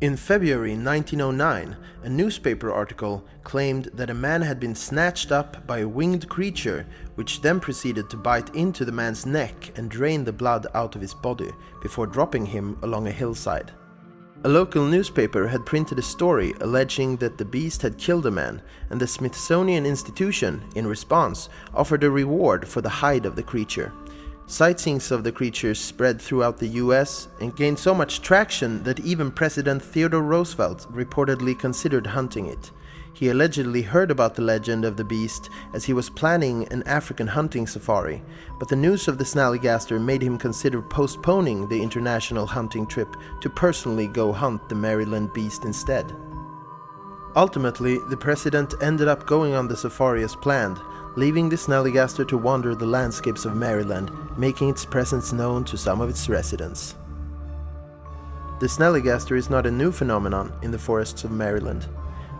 In February 1909, a newspaper article claimed that a man had been snatched up by a winged creature, which then proceeded to bite into the man's neck and drain the blood out of his body before dropping him along a hillside. A local newspaper had printed a story alleging that the beast had killed a man, and the Smithsonian Institution, in response, offered a reward for the hide of the creature. Sightings of the creature spread throughout the US and gained so much traction that even President Theodore Roosevelt reportedly considered hunting it. He allegedly heard about the legend of the beast as he was planning an African hunting safari, but the news of the Snallygaster made him consider postponing the international hunting trip to personally go hunt the Maryland beast instead. Ultimately, the president ended up going on the safari as planned, leaving the Snallygaster to wander the landscapes of Maryland, making its presence known to some of its residents. The Snallygaster is not a new phenomenon in the forests of Maryland.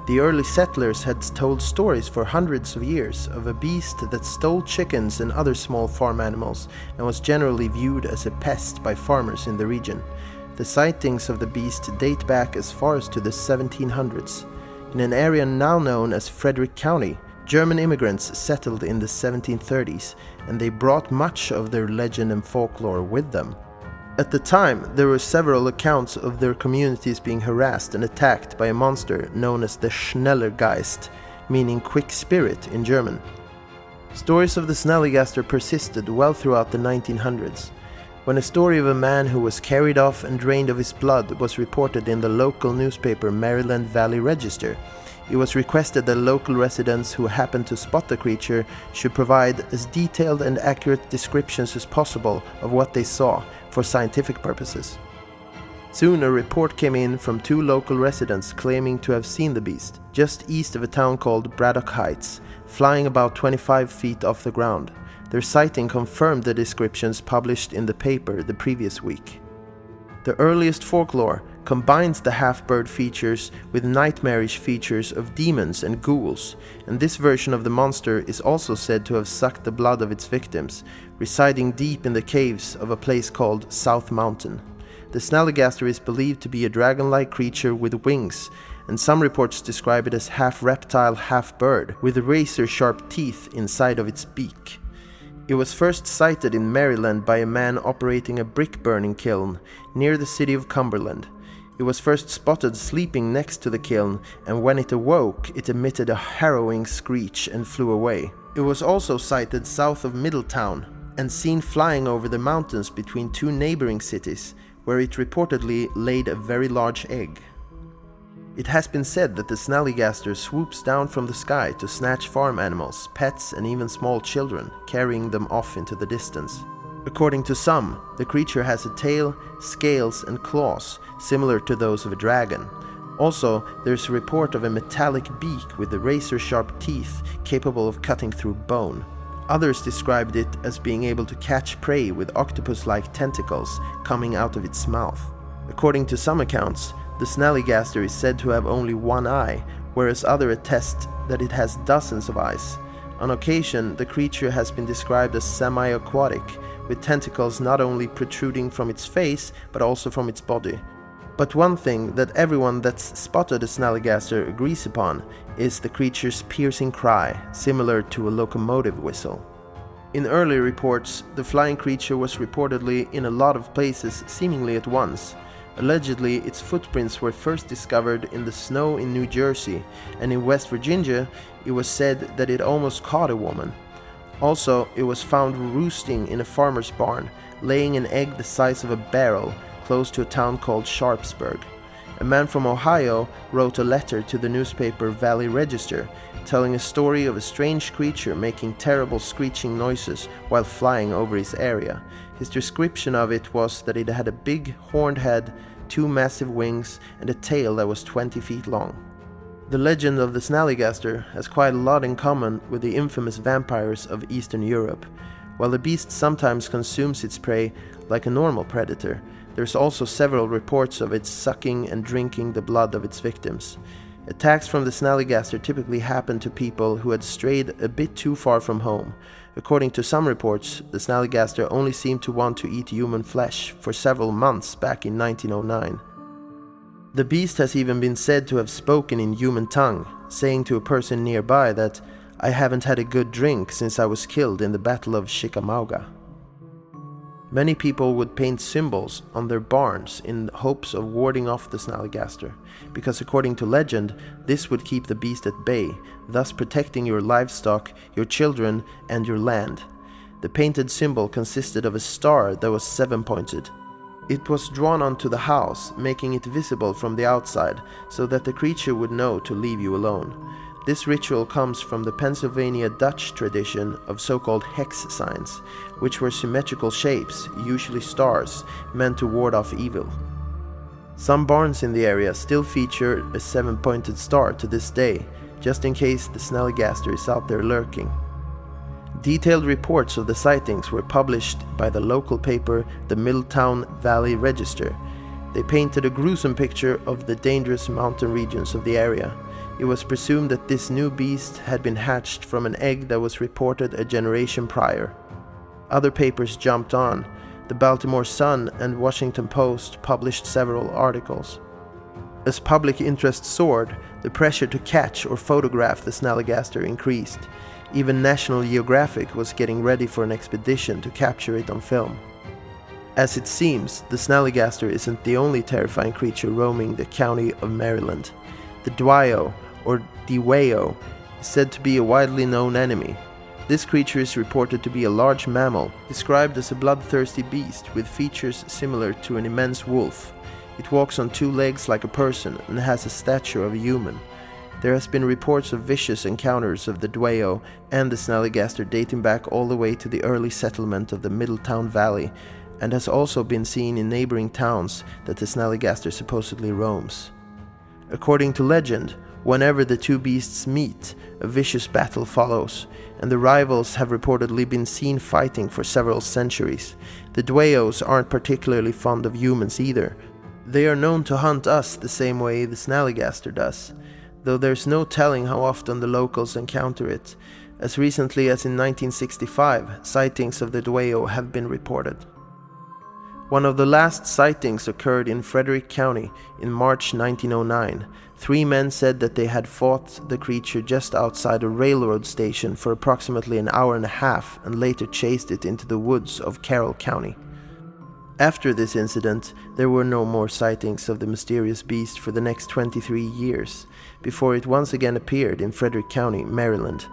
The early settlers had told stories for hundreds of years of a beast that stole chickens and other small farm animals and was generally viewed as a pest by farmers in the region. The sightings of the beast date back as far as to the 1700s. In an area now known as Frederick County, German immigrants settled in the 1730s, and they brought much of their legend and folklore with them. At the time, there were several accounts of their communities being harassed and attacked by a monster known as the Schnellergeist, meaning quick spirit in German. Stories of the Snallygaster persisted well throughout the 1900s. When a story of a man who was carried off and drained of his blood was reported in the local newspaper Maryland Valley Register, it was requested that local residents who happened to spot the creature should provide as detailed and accurate descriptions as possible of what they saw for scientific purposes. Soon a report came in from two local residents claiming to have seen the beast, just east of a town called Braddock Heights, flying about 25 feet off the ground. Their sighting confirmed the descriptions published in the paper the previous week. The earliest folklore combines the half-bird features with nightmarish features of demons and ghouls, and this version of the monster is also said to have sucked the blood of its victims, residing deep in the caves of a place called South Mountain. The Snallygaster is believed to be a dragon-like creature with wings, and some reports describe it as half-reptile, half-bird, with razor-sharp teeth inside of its beak. It was first sighted in Maryland by a man operating a brick-burning kiln near the city of Cumberland. It was first spotted sleeping next to the kiln, and when it awoke, it emitted a harrowing screech and flew away. It was also sighted south of Middletown and seen flying over the mountains between two neighboring cities, where it reportedly laid a very large egg. It has been said that the Snallygaster swoops down from the sky to snatch farm animals, pets, and even small children, carrying them off into the distance. According to some, the creature has a tail, scales, and claws, similar to those of a dragon. Also, there's a report of a metallic beak with the razor-sharp teeth capable of cutting through bone. Others described it as being able to catch prey with octopus-like tentacles coming out of its mouth. According to some accounts, the Snallygaster is said to have only one eye, whereas others attest that it has dozens of eyes. On occasion, the creature has been described as semi-aquatic, with tentacles not only protruding from its face, but also from its body. But one thing that everyone that's spotted a Snallygaster agrees upon is the creature's piercing cry, similar to a locomotive whistle. In early reports, the flying creature was reportedly in a lot of places seemingly at once. Allegedly, its footprints were first discovered in the snow in New Jersey, and in West Virginia, it was said that it almost caught a woman. Also, it was found roosting in a farmer's barn, laying an egg the size of a barrel, close to a town called Sharpsburg. A man from Ohio wrote a letter to the newspaper Valley Register, telling a story of a strange creature making terrible screeching noises while flying over his area. His description of it was that it had a big horned head, 2 massive wings, and a tail that was 20 feet long. The legend of the Snallygaster has quite a lot in common with the infamous vampires of Eastern Europe. While the beast sometimes consumes its prey like a normal predator, there's also several reports of it sucking and drinking the blood of its victims. Attacks from the Snallygaster typically happen to people who had strayed a bit too far from home. According to some reports, the Snallygaster only seemed to want to eat human flesh for several months back in 1909. The beast has even been said to have spoken in human tongue, saying to a person nearby that "I haven't had a good drink since I was killed in the Battle of Chickamauga." Many people would paint symbols on their barns in hopes of warding off the Snallygaster, because according to legend, this would keep the beast at bay, thus protecting your livestock, your children, and your land. The painted symbol consisted of a star that was 7-pointed. It was drawn onto the house, making it visible from the outside, so that the creature would know to leave you alone. This ritual comes from the Pennsylvania Dutch tradition of so-called hex signs, which were symmetrical shapes, usually stars, meant to ward off evil. Some barns in the area still feature a 7-pointed star to this day, just in case the Snallygaster is out there lurking. Detailed reports of the sightings were published by the local paper, the Middletown Valley Register. They painted a gruesome picture of the dangerous mountain regions of the area. It was presumed that this new beast had been hatched from an egg that was reported a generation prior. Other papers jumped on. The Baltimore Sun and Washington Post published several articles. As public interest soared, the pressure to catch or photograph the Snallygaster increased. Even National Geographic was getting ready for an expedition to capture it on film. As it seems, the Snallygaster isn't the only terrifying creature roaming the county of Maryland. The Dwayyo, or Dwayyo, is said to be a widely known enemy. This creature is reported to be a large mammal, described as a bloodthirsty beast with features similar to an immense wolf. It walks on 2 legs like a person and has the stature of a human. There has been reports of vicious encounters of the Dwayyo and the Snallygaster dating back all the way to the early settlement of the Middletown Valley, and has also been seen in neighboring towns that the Snallygaster supposedly roams. According to legend, whenever the two beasts meet, a vicious battle follows, and the rivals have reportedly been seen fighting for several centuries. The Dwayyos aren't particularly fond of humans either. They are known to hunt us the same way the Snallygaster does, though there's no telling how often the locals encounter it. As recently as in 1965, sightings of the Dwayyo have been reported. One of the last sightings occurred in Frederick County in March 1909. 3 men said that they had fought the creature just outside a railroad station for approximately an hour and a half and later chased it into the woods of Carroll County. After this incident, there were no more sightings of the mysterious beast for the next 23 years, before it once again appeared in Frederick County, Maryland.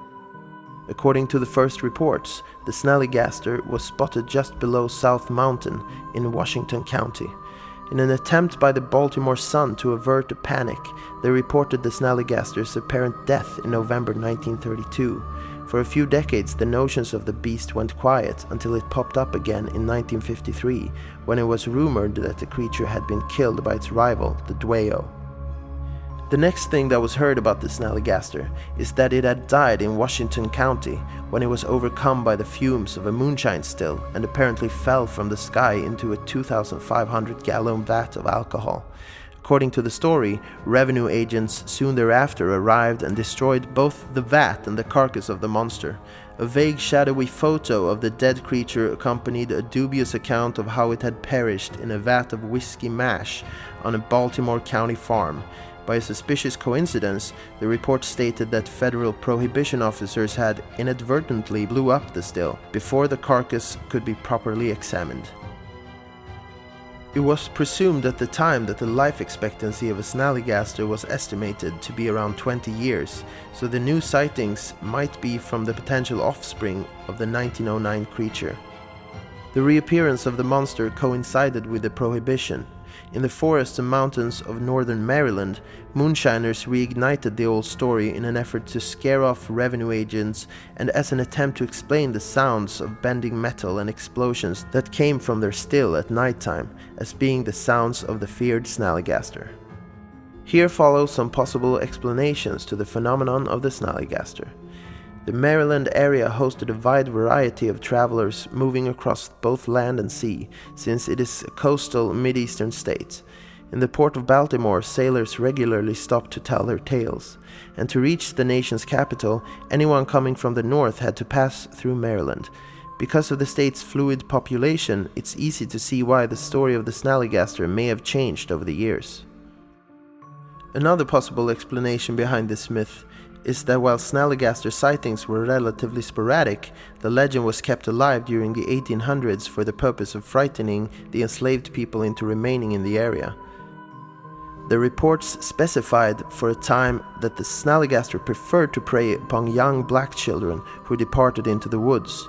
According to the first reports, the Snallygaster was spotted just below South Mountain in Washington County. In an attempt by the Baltimore Sun to avert a panic, they reported the Snallygaster's apparent death in November 1932. For a few decades, the notions of the beast went quiet until it popped up again in 1953, when it was rumored that the creature had been killed by its rival, the Dwayyo. The next thing that was heard about the Snallygaster is that it had died in Washington County when it was overcome by the fumes of a moonshine still and apparently fell from the sky into a 2,500-gallon vat of alcohol. According to the story, revenue agents soon thereafter arrived and destroyed both the vat and the carcass of the monster. A vague, shadowy photo of the dead creature accompanied a dubious account of how it had perished in a vat of whiskey mash on a Baltimore County farm. By a suspicious coincidence, the report stated that federal prohibition officers had inadvertently blew up the still before the carcass could be properly examined. It was presumed at the time that the life expectancy of a Snallygaster was estimated to be around 20 years, so the new sightings might be from the potential offspring of the 1909 creature. The reappearance of the monster coincided with the prohibition. In the forests and mountains of northern Maryland, moonshiners reignited the old story in an effort to scare off revenue agents and as an attempt to explain the sounds of bending metal and explosions that came from their still at nighttime as being the sounds of the feared Snallygaster. Here follow some possible explanations to the phenomenon of the Snallygaster. The Maryland area hosted a wide variety of travelers moving across both land and sea, since it is a coastal Mideastern state. In the port of Baltimore, sailors regularly stopped to tell their tales, and to reach the nation's capital, anyone coming from the north had to pass through Maryland. Because of the state's fluid population, it's easy to see why the story of the Snallygaster may have changed over the years. Another possible explanation behind this myth is that while Snallygaster sightings were relatively sporadic, the legend was kept alive during the 1800s for the purpose of frightening the enslaved people into remaining in the area. The reports specified for a time that the Snallygaster preferred to prey upon young black children who departed into the woods.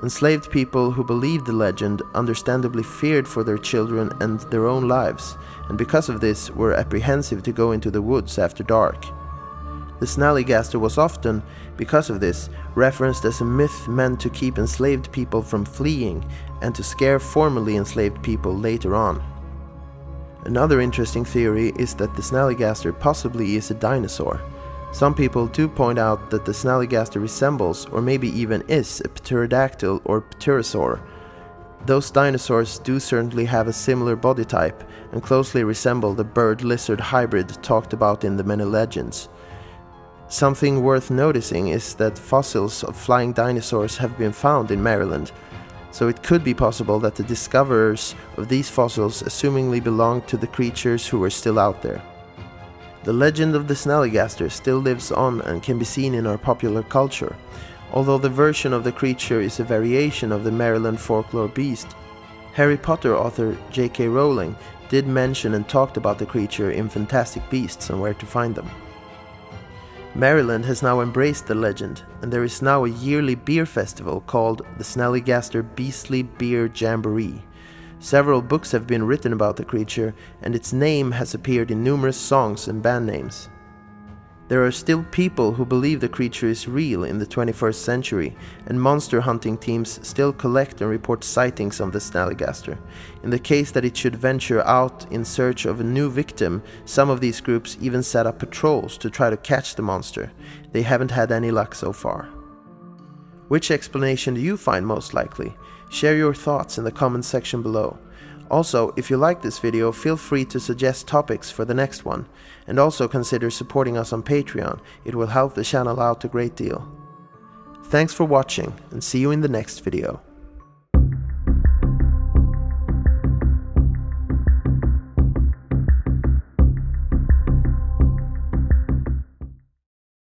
Enslaved people who believed the legend understandably feared for their children and their own lives, and because of this were apprehensive to go into the woods after dark. The Snallygaster was often, because of this, referenced as a myth meant to keep enslaved people from fleeing and to scare formerly enslaved people later on. Another interesting theory is that the Snallygaster possibly is a dinosaur. Some people do point out that the Snallygaster resembles, or maybe even is, a pterodactyl or pterosaur. Those dinosaurs do certainly have a similar body type and closely resemble the bird-lizard hybrid talked about in the many legends. Something worth noticing is that fossils of flying dinosaurs have been found in Maryland, so it could be possible that the discoverers of these fossils assumingly belonged to the creatures who were still out there. The legend of the Snallygaster still lives on and can be seen in our popular culture, although the version of the creature is a variation of the Maryland folklore beast. Harry Potter author J.K. Rowling did mention and talked about the creature in Fantastic Beasts and Where to Find Them. Maryland has now embraced the legend, and there is now a yearly beer festival called the Snallygaster Beastly Beer Jamboree. Several books have been written about the creature, and its name has appeared in numerous songs and band names. There are still people who believe the creature is real in the 21st century, and monster hunting teams still collect and report sightings of the Snallygaster. In the case that it should venture out in search of a new victim, some of these groups even set up patrols to try to catch the monster. They haven't had any luck so far. Which explanation do you find most likely? Share your thoughts in the comment section below. Also, if you like this video, feel free to suggest topics for the next one, and also consider supporting us on Patreon. It will help the channel out a great deal. Thanks for watching, and see you in the next video.